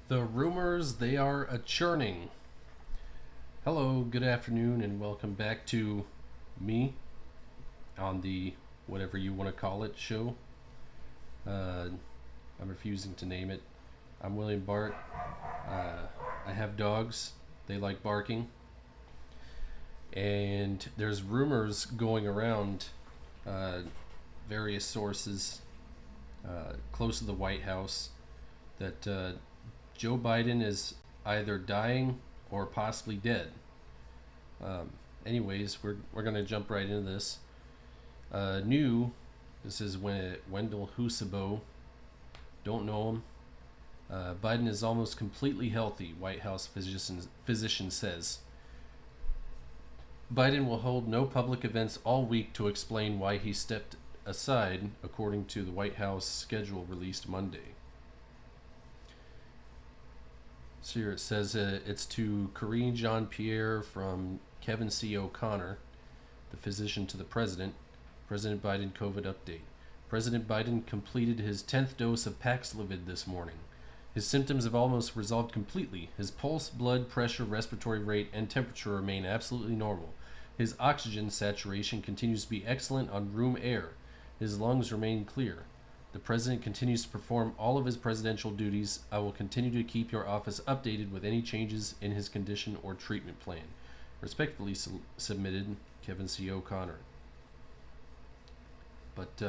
The rumors, they are a churning. Hello, good afternoon, and welcome back to me on the whatever you want to call it show. I'm refusing to name it. I'm William Bart. I have dogs, they like barking. And there's rumors going around various sources close to the White House that Joe Biden is either dying or possibly dead. Anyways, we're going to jump right into this. This is Wendell Husabo. Don't know him. Biden is almost completely healthy, White House physician says. Biden will hold no public events all week to explain why he stepped aside, according to the White House schedule released Monday. So here it says it's to Karine Jean-Pierre from Kevin C. O'Connor, the physician to the president. President Biden COVID update. President Biden completed his 10th dose of Paxlovid this morning. His symptoms have almost resolved completely. His pulse, blood pressure, respiratory rate, and temperature remain absolutely normal. His oxygen saturation continues to be excellent on room air. His lungs remain clear. The president continues to perform all of his presidential duties. I will continue to keep your office updated with any changes in his condition or treatment plan. Respectfully submitted, Kevin C. O'Connor. But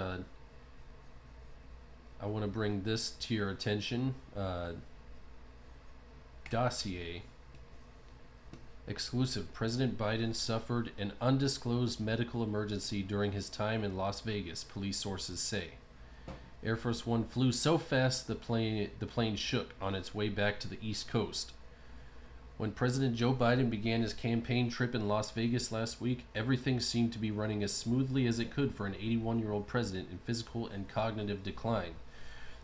I want to bring this to your attention. Dossier. Exclusive. President Biden suffered an undisclosed medical emergency during his time in Las Vegas, police sources say. Air Force One flew so fast the plane shook on its way back to the East Coast. When President Joe Biden began his campaign trip in Las Vegas last week, everything seemed to be running as smoothly as it could for an 81-year-old president in physical and cognitive decline.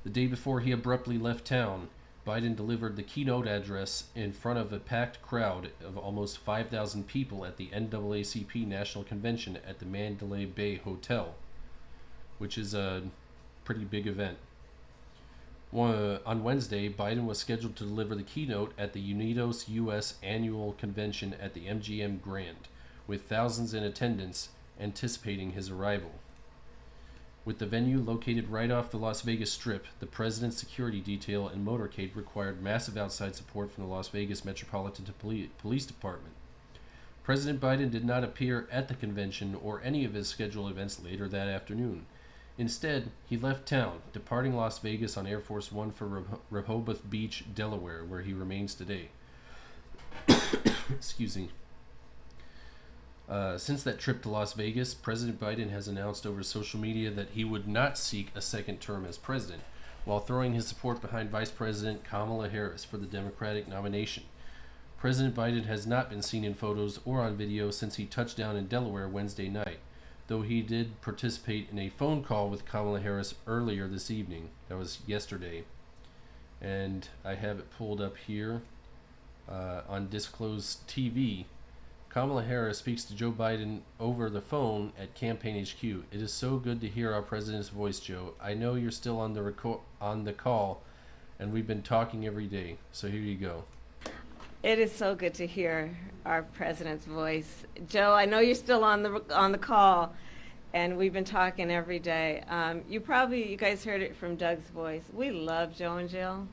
The day before he abruptly left town, Biden delivered the keynote address in front of a packed crowd of almost 5,000 people at the NAACP National Convention at the Mandalay Bay Hotel, which is a pretty big event. On Wednesday, Biden was scheduled to deliver the keynote at the Unidos U.S. Annual Convention at the MGM Grand, with thousands in attendance anticipating his arrival. With the venue located right off the Las Vegas Strip, the president's security detail and motorcade required massive outside support from the Las Vegas Metropolitan Police Department. President Biden did not appear at the convention or any of his scheduled events later that afternoon. Instead, he left town, departing Las Vegas on Air Force One for Rehoboth Beach, Delaware, where he remains today. Excuse me. Since that trip to Las Vegas, President Biden has announced over social media that he would not seek a second term as president, while throwing his support behind Vice President Kamala Harris for the Democratic nomination. President Biden has not been seen in photos or on video since he touched down in Delaware Wednesday night, though he did participate in a phone call with Kamala Harris earlier this evening. That was yesterday. And I have it pulled up here on Disclosed TV. Kamala Harris speaks to Joe Biden over the phone at Campaign HQ. It is so good to hear our president's voice, Joe. I know you're still on the call, and we've been talking every day. So here you go. It is so good to hear our president's voice. Joe, I know you're still on the call, and we've been talking every day. You guys heard it from Doug's voice. We love Joe and Jill.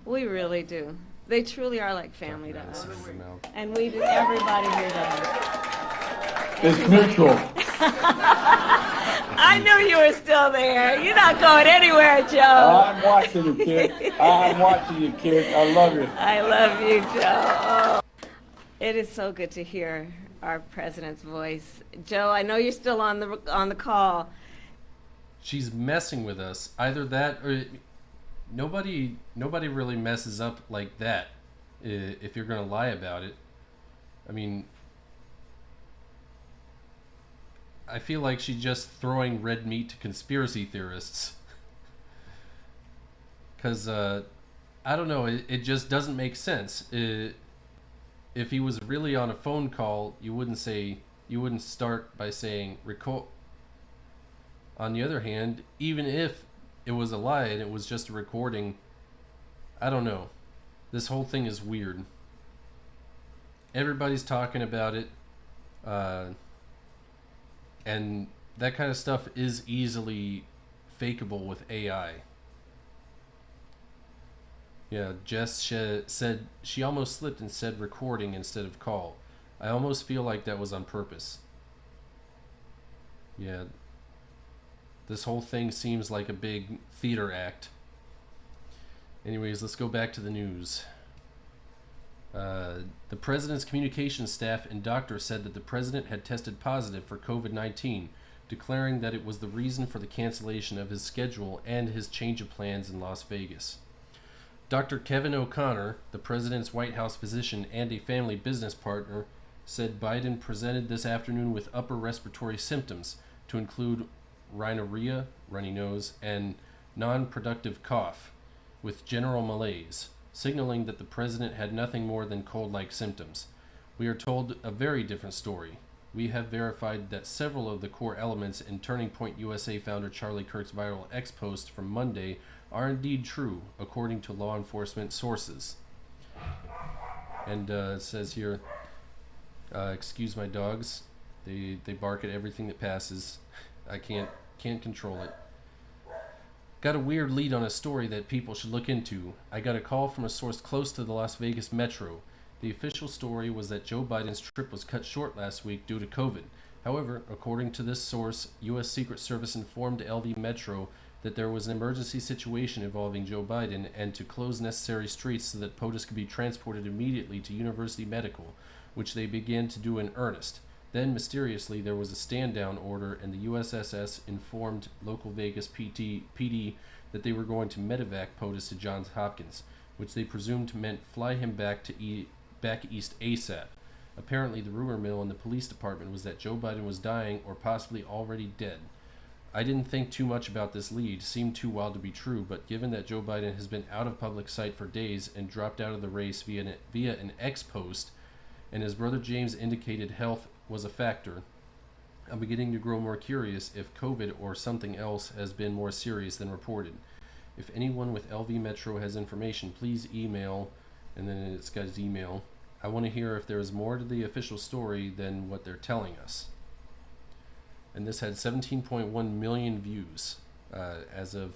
We really do. They truly are like family to us. And we do, everybody here does. It's mutual. I knew you were still there. You're not going anywhere, Joe. I'm watching you, kid. I'm watching you, kid. I love you. I love you, Joe. Oh. It is so good to hear our president's voice. Joe, I know you're still on the call. She's messing with us. Either that or nobody really messes up like that if you're going to lie about it. I mean, I feel like she's just throwing red meat to conspiracy theorists. Because, I don't know, it just doesn't make sense. If he was really on a phone call, you wouldn't start by saying record. On the other hand, even if it was a lie and it was just a recording, I don't know. This whole thing is weird. Everybody's talking about it, and that kind of stuff is easily fakeable with AI. Yeah, Jess said she almost slipped and said recording instead of call. I almost feel like that was on purpose. Yeah, this whole thing seems like a big theater act. Anyways, let's go back to the news. The president's communications staff and doctor said that the president had tested positive for COVID-19, declaring that it was the reason for the cancellation of his schedule and his change of plans in Las Vegas. Dr. Kevin O'Connor, the president's White House physician and a family business partner, said Biden presented this afternoon with upper respiratory symptoms, to include rhinorrhea, runny nose, and non-productive cough, with general malaise, signaling that the president had nothing more than cold-like symptoms. We are told a very different story. We have verified that several of the core elements in Turning Point USA founder Charlie Kirk's viral X post from Monday are indeed true, according to law enforcement sources. And it says here, excuse my dogs. They bark at everything that passes. I can't control it. Got a weird lead on a story that people should look into. I got a call from a source close to the Las Vegas Metro. The official story was that Joe Biden's trip was cut short last week due to COVID. However, according to this source, U.S. Secret Service informed LV Metro that there was an emergency situation involving Joe Biden and to close necessary streets so that POTUS could be transported immediately to University Medical, which they began to do in earnest. Then, mysteriously, there was a stand-down order, and the USSS informed local Vegas PD that they were going to medevac POTUS to Johns Hopkins, which they presumed meant fly him back east ASAP. Apparently, the rumor mill in the police department was that Joe Biden was dying or possibly already dead. I didn't think too much about this lead, seemed too wild to be true, but given that Joe Biden has been out of public sight for days and dropped out of the race via an X post, and his brother James indicated health was a factor, I'm beginning to grow more curious if COVID or something else has been more serious than reported. If anyone with LV Metro has information, please email, and then it's got his email. I want to hear if there is more to the official story than what they're telling us. And this had 17.1 million views as of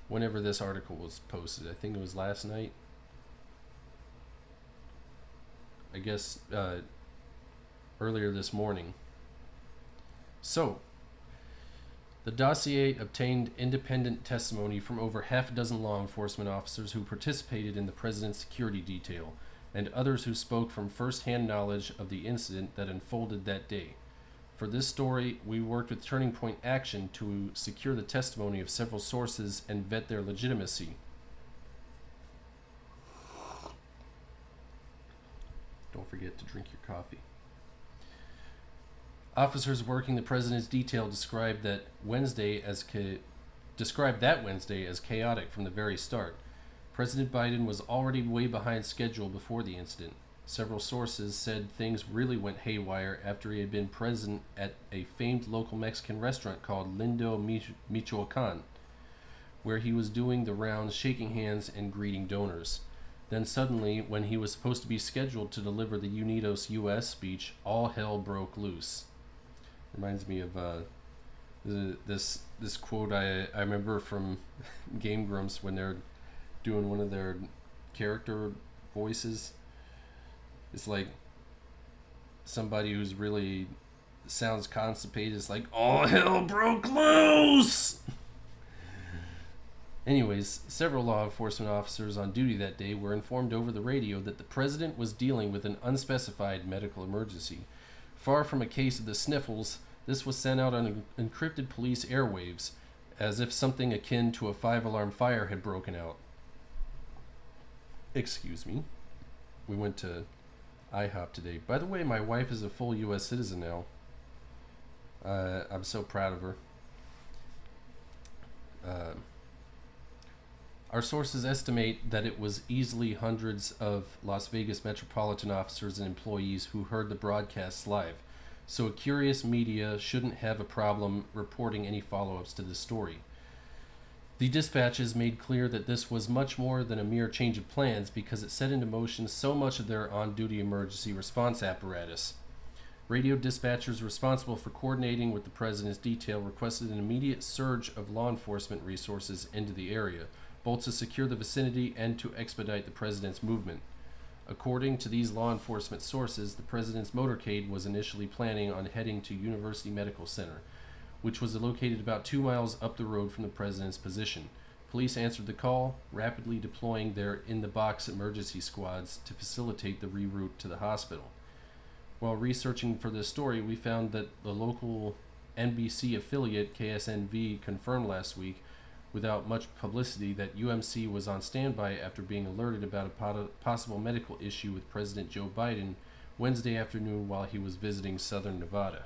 whenever this article was posted. I think it was last night. I guess earlier this morning. So, the dossier obtained independent testimony from over half a dozen law enforcement officers who participated in the president's security detail, and others who spoke from first-hand knowledge of the incident that unfolded that day. For this story, we worked with Turning Point Action to secure the testimony of several sources and vet their legitimacy. Don't forget to drink your coffee. Officers working the president's detail described that Wednesday as chaotic from the very start. President Biden was already way behind schedule before the incident. Several sources said things really went haywire after he had been present at a famed local Mexican restaurant called Lindo Michoacan, where he was doing the rounds, shaking hands and greeting donors. Then suddenly, when he was supposed to be scheduled to deliver the Unidos US speech, all hell broke loose. Reminds me of this quote I remember from Game Grumps when they're doing one of their character voices. It's like somebody who's really sounds constipated. It's like, all hell broke loose! Anyways, several law enforcement officers on duty that day were informed over the radio that the president was dealing with an unspecified medical emergency. Far from a case of the sniffles, this was sent out on encrypted police airwaves, as if something akin to a 5-alarm fire had broken out. Excuse me. We went to IHOP today. By the way, my wife is a full U.S. citizen now. I'm so proud of her. Our sources estimate that it was easily hundreds of Las Vegas metropolitan officers and employees who heard the broadcasts live, so a curious media shouldn't have a problem reporting any follow-ups to this story. The dispatches made clear that this was much more than a mere change of plans because it set into motion so much of their on-duty emergency response apparatus. Radio dispatchers responsible for coordinating with the president's detail requested an immediate surge of law enforcement resources into the area, both to secure the vicinity and to expedite the president's movement. According to these law enforcement sources, the president's motorcade was initially planning on heading to University Medical Center, which was located about 2 miles up the road from the president's position. Police answered the call, rapidly deploying their in-the-box emergency squads to facilitate the reroute to the hospital. While researching for this story, we found that the local NBC affiliate, KSNV, confirmed last week, without much publicity, that UMC was on standby after being alerted about a possible medical issue with President Joe Biden Wednesday afternoon while he was visiting southern Nevada.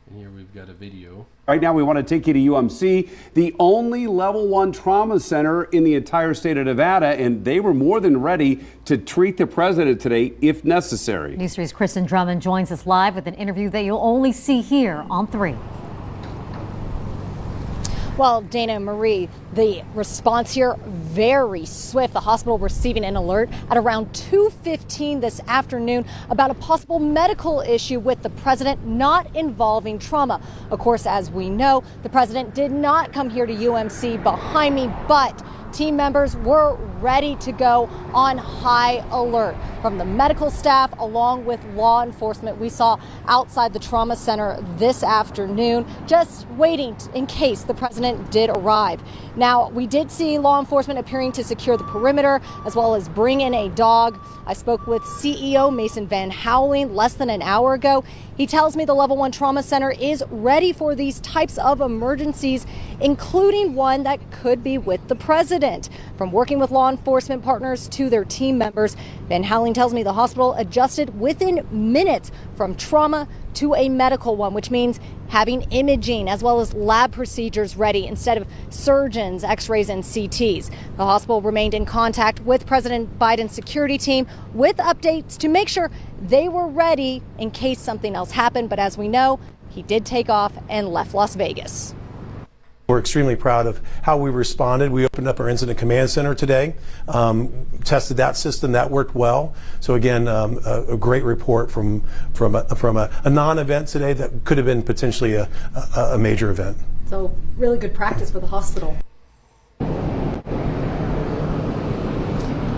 And here we've got a video. Right now, we want to take you to UMC, the only level 1 trauma center in the entire state of Nevada, and they were more than ready to treat the president today if necessary. News 3's Kristen Drummond joins us live with an interview that you'll only see here on 3. Well, Dana Marie, the response here very swift. The hospital receiving an alert at around 2:15 this afternoon about a possible medical issue with the president not involving trauma. Of course, as we know, the president did not come here to UMC behind me, but team members were ready to go on high alert. From the medical staff along with law enforcement, we saw outside the trauma center this afternoon, just waiting in case the president did arrive. Now, we did see law enforcement appearing to secure the perimeter as well as bring in a dog. I spoke with CEO Mason Van Houweling less than an hour ago. He tells me the Level 1 Trauma Center is ready for these types of emergencies, including one that could be with the president. From working with law enforcement partners to their team members, Van Houweling tells me the hospital adjusted within minutes from trauma to a medical one, which means having imaging as well as lab procedures ready instead of surgeons, x-rays, and CTs. The hospital remained in contact with President Biden's security team with updates to make sure they were ready in case something else happened. But as we know, he did take off and left Las Vegas. We're extremely proud of how we responded. We opened up our incident command center today, tested that system, that worked well. So again, a great report from a non-event today that could have been potentially a major event. So really good practice for the hospital.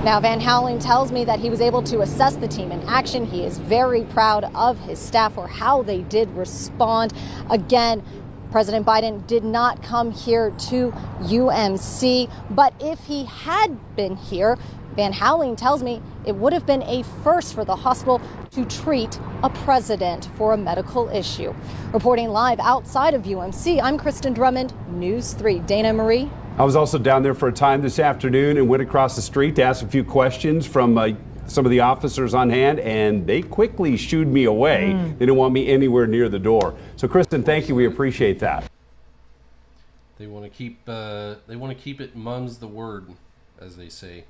Now, Van Houweling tells me that he was able to assess the team in action. He is very proud of his staff for how they did respond. Again, President Biden did not come here to UMC, but if he had been here, Van Houweling tells me it would have been a first for the hospital to treat a president for a medical issue. Reporting live outside of UMC, I'm Kristen Drummond, News 3. Dana Marie. I was also down there for a time this afternoon and went across the street to ask a few questions from some of the officers on hand, and they quickly shooed me away. They didn't want me anywhere near the door. So, Kristen, thank you. We appreciate that. They want to keep it mum's the word, as they say.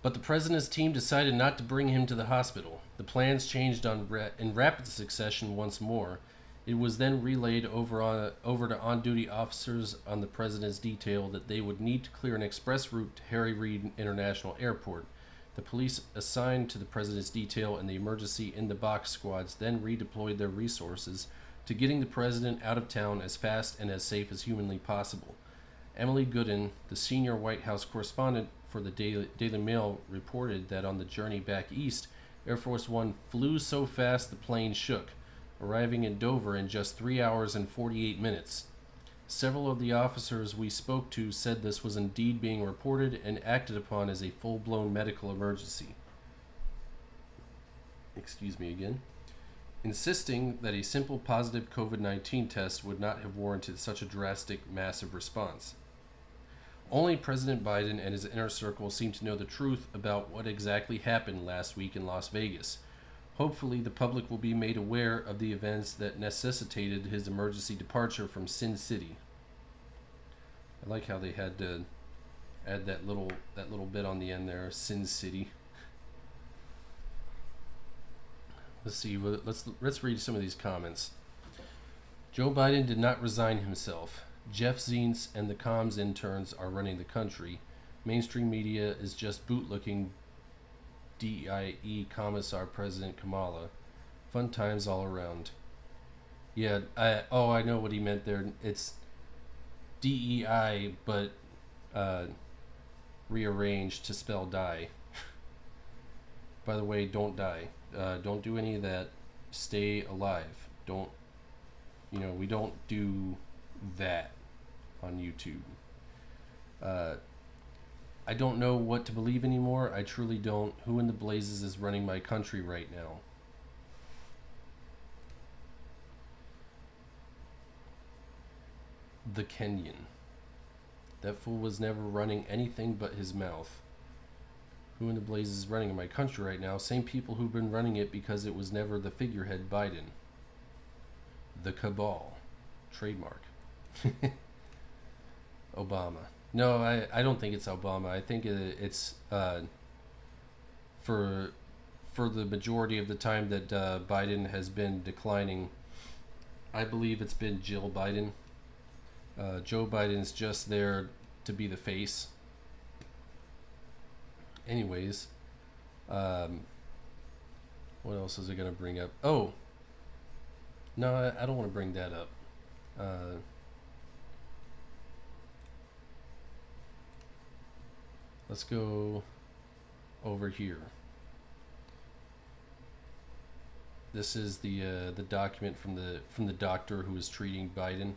But the president's team decided not to bring him to the hospital. The plans changed in rapid succession once more. It was then relayed over to on-duty officers on the president's detail that they would need to clear an express route to Harry Reid International Airport. The police assigned to the president's detail and the emergency in-the-box squads then redeployed their resources to getting the president out of town as fast and as safe as humanly possible. Emily Gooden, the senior White House correspondent for the Daily Mail, reported that on the journey back east, Air Force One flew so fast the plane shook, arriving in Dover in just 3 hours and 48 minutes. Several of the officers we spoke to said this was indeed being reported and acted upon as a full-blown medical emergency. Excuse me again. Insisting that a simple positive COVID-19 test would not have warranted such a drastic, massive response. Only President Biden and his inner circle seem to know the truth about what exactly happened last week in Las Vegas. Hopefully, the public will be made aware of the events that necessitated his emergency departure from Sin City. I like how they had to add that little bit on the end there, Sin City. Let's see. Let's read some of these comments. Joe Biden did not resign himself. Jeff Zients and the comms interns are running the country. Mainstream media is just bootlicking DIE Commissar President Kamala. Fun times all around. Yeah, I know what he meant there. It's DEI, but rearranged to spell die. By the way, don't die. Don't do any of that. Stay alive. Don't, we don't do that on YouTube. I don't know what to believe anymore. I truly don't. Who in the blazes is running my country right now? The Kenyan. That fool was never running anything but his mouth. Who in the blazes is running my country right now? Same people who've been running it because it was never the figurehead Biden. The cabal. Trademark. Obama. No, I don't think it's Obama. I think it's for the majority of the time that Biden has been declining. I believe it's been Jill Biden. Joe Biden's just there to be the face. Anyways, what else is I gonna bring up? Oh, no, I don't want to bring that up. Let's go over here. This is the document from the doctor who was treating Biden.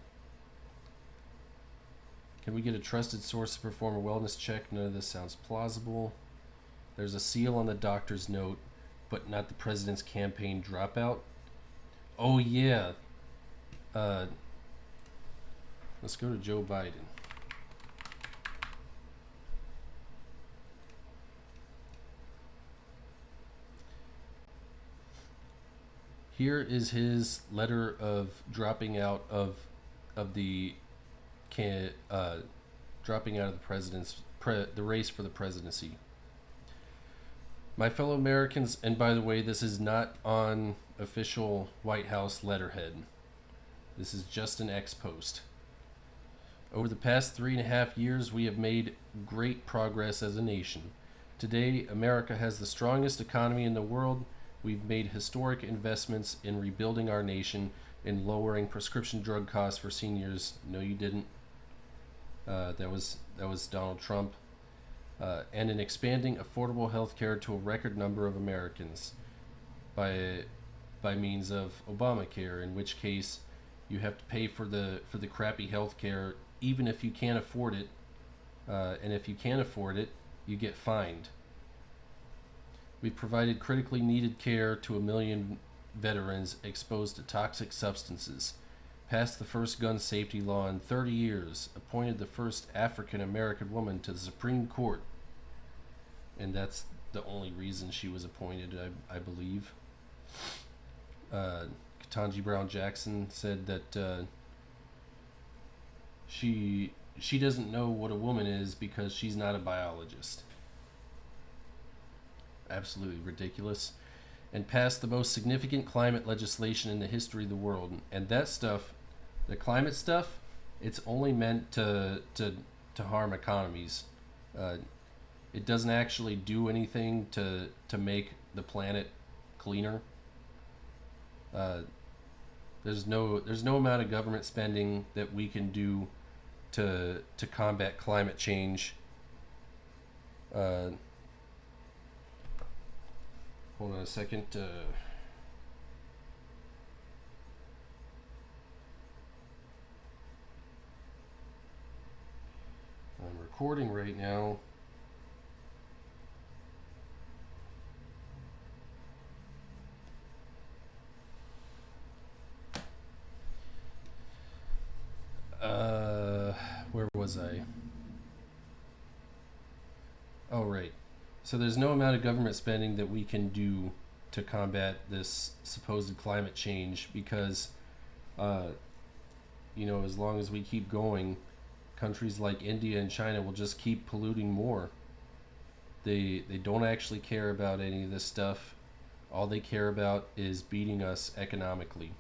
Can we get a trusted source to perform a wellness check? None of this sounds plausible. There's a seal on the doctor's note, but not the president's campaign dropout. Oh yeah. Let's go to Joe Biden. Here is his letter of dropping out of the dropping out of the race for the presidency. My fellow Americans, and by the way, this is not on official White House letterhead. This is just an X post. Over the past 3.5 years, we have made great progress as a nation. Today, America has the strongest economy in the world. We've made historic investments in rebuilding our nation, in lowering prescription drug costs for seniors. No, you didn't. That was Donald Trump. And in expanding affordable health care to a record number of Americans by means of Obamacare, in which case you have to pay for the crappy health care even if you can't afford it. And if you can't afford it, you get fined. We've provided critically needed care to 1 million veterans exposed to toxic substances, passed the first gun safety law in 30 years, appointed the first African American woman to the Supreme Court, and that's the only reason she was appointed, I believe. Ketanji Brown Jackson said that she doesn't know what a woman is because she's not a biologist. Absolutely ridiculous. And passed the most significant climate legislation in the history of the world. And that stuff, the climate stuff, it's only meant to harm economies. It doesn't actually do anything to make the planet cleaner. There's no amount of government spending that we can do to combat climate change. Hold on a second. I'm recording right now. Where was I? Oh, right. So there's no amount of government spending that we can do to combat this supposed climate change because, as long as we keep going, countries like India and China will just keep polluting more. They don't actually care about any of this stuff. All they care about is beating us economically.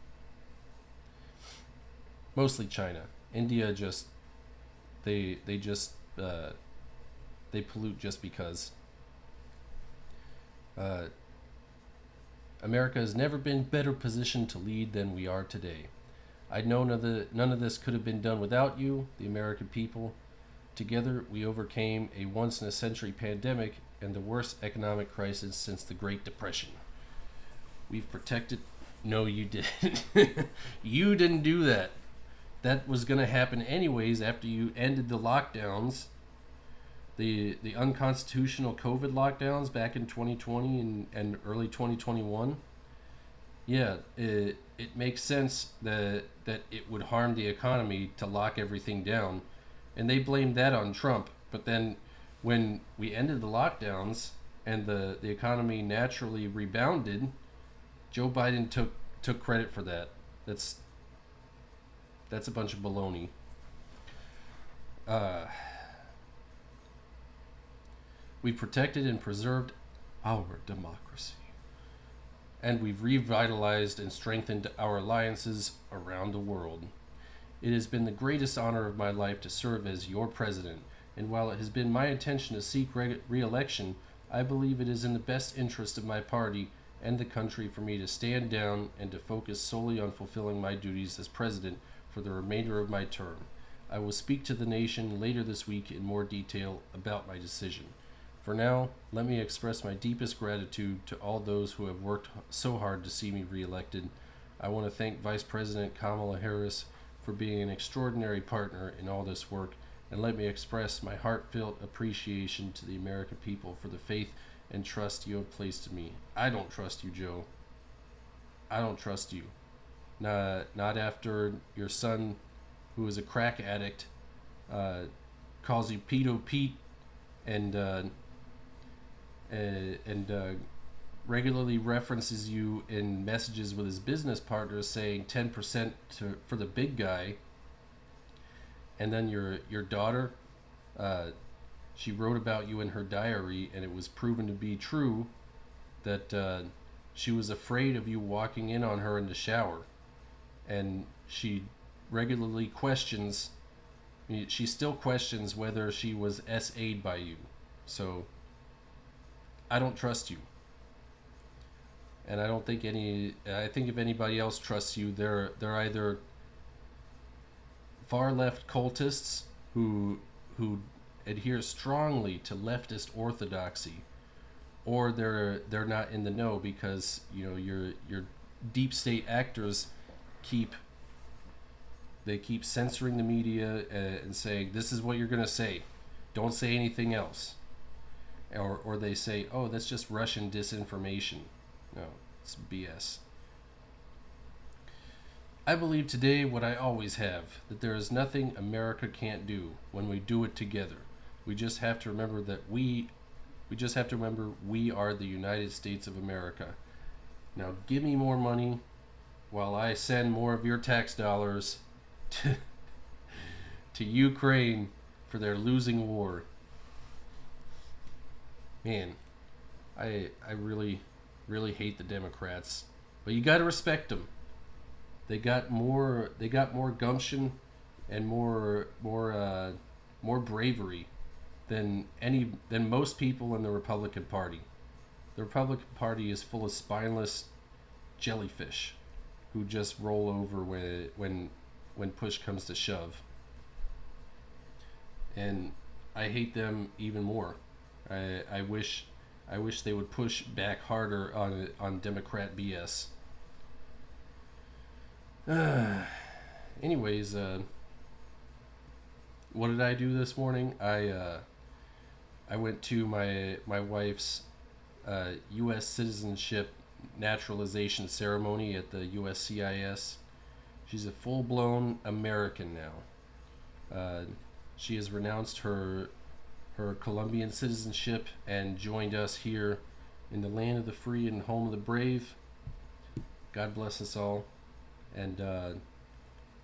Mostly China. India just they pollute just because. America has never been better positioned to lead than we are today. I know none of this could have been done without you, the American people. Together, we overcame a once-in-a-century pandemic and the worst economic crisis since the Great Depression. We've protected... No, you didn't. You didn't do that. That was going to happen anyways after you ended the lockdowns. The unconstitutional COVID lockdowns back in 2020 and early 2021. Yeah, it makes sense that it would harm the economy to lock everything down. And they blamed that on Trump. But then when we ended the lockdowns and the economy naturally rebounded, Joe Biden took credit for that. That's a bunch of baloney. We've protected and preserved our democracy. And we've revitalized and strengthened our alliances around the world. It has been the greatest honor of my life to serve as your president, and while it has been my intention to seek re-election, I believe it is in the best interest of my party and the country for me to stand down and to focus solely on fulfilling my duties as president for the remainder of my term. I will speak to the nation later this week in more detail about my decision. For now, let me express my deepest gratitude to all those who have worked so hard to see me re-elected. I want to thank Vice President Kamala Harris for being an extraordinary partner in all this work, and let me express my heartfelt appreciation to the American people for the faith and trust you have placed in me. I don't trust you, Joe. I don't trust you. Not after your son, who is a crack addict, calls you Pedo Pete and regularly references you in messages with his business partners saying 10% for the big guy. And then your daughter, she wrote about you in her diary, and it was proven to be true that she was afraid of you walking in on her in the shower. And she regularly questions, she still questions whether she was SA'd by you. So I don't trust you. And I don't think I think if anybody else trusts you, they're either far left cultists who adhere strongly to leftist orthodoxy, or they're not in the know because your deep state actors keep censoring the media and saying this is what you're gonna say, don't say anything else, or they say, oh, that's just Russian disinformation. No, it's BS. I believe today what I always have, that there is nothing America can't do when we do it together. We just have to remember we are the United States of America. Now give me more money while I send more of your tax dollars to Ukraine for their losing war. Man, I really hate the Democrats, but you got to respect them. They got more gumption and more bravery than most people in the Republican Party. The Republican Party is full of spineless jellyfish who just roll over when push comes to shove. And I hate them even more. I wish they would push back harder on Democrat BS. Anyways, what did I do this morning? I went to my wife's U.S. citizenship naturalization ceremony at the USCIS. She's a full-blown American now. She has renounced her Colombian citizenship and joined us here in the land of the free and home of the brave. God bless us all. And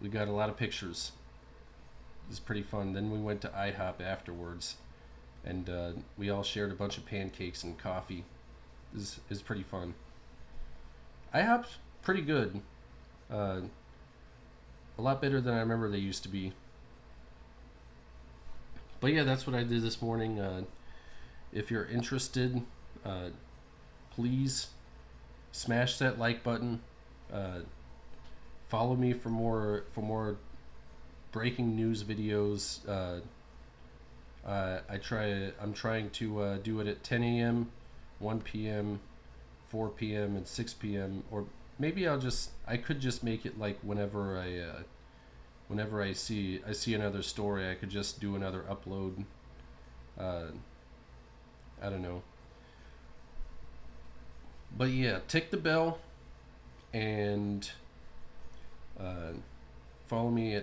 we got a lot of pictures. It was pretty fun. Then we went to IHOP afterwards, and we all shared a bunch of pancakes and coffee. It was pretty fun. IHOP's pretty good. a lot better than I remember they used to be. But yeah, that's what I did this morning. If you're interested, please smash that like button. Follow me for more breaking news videos. I'm trying to do it at 10 a.m., 1 p.m., 4 p.m., and 6 p.m. Or maybe I could just make it like whenever I see another story, I could just do another upload. I don't know. But yeah, tick the bell and follow me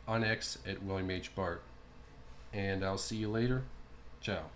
on X at William H. Bart. And I'll see you later. Ciao.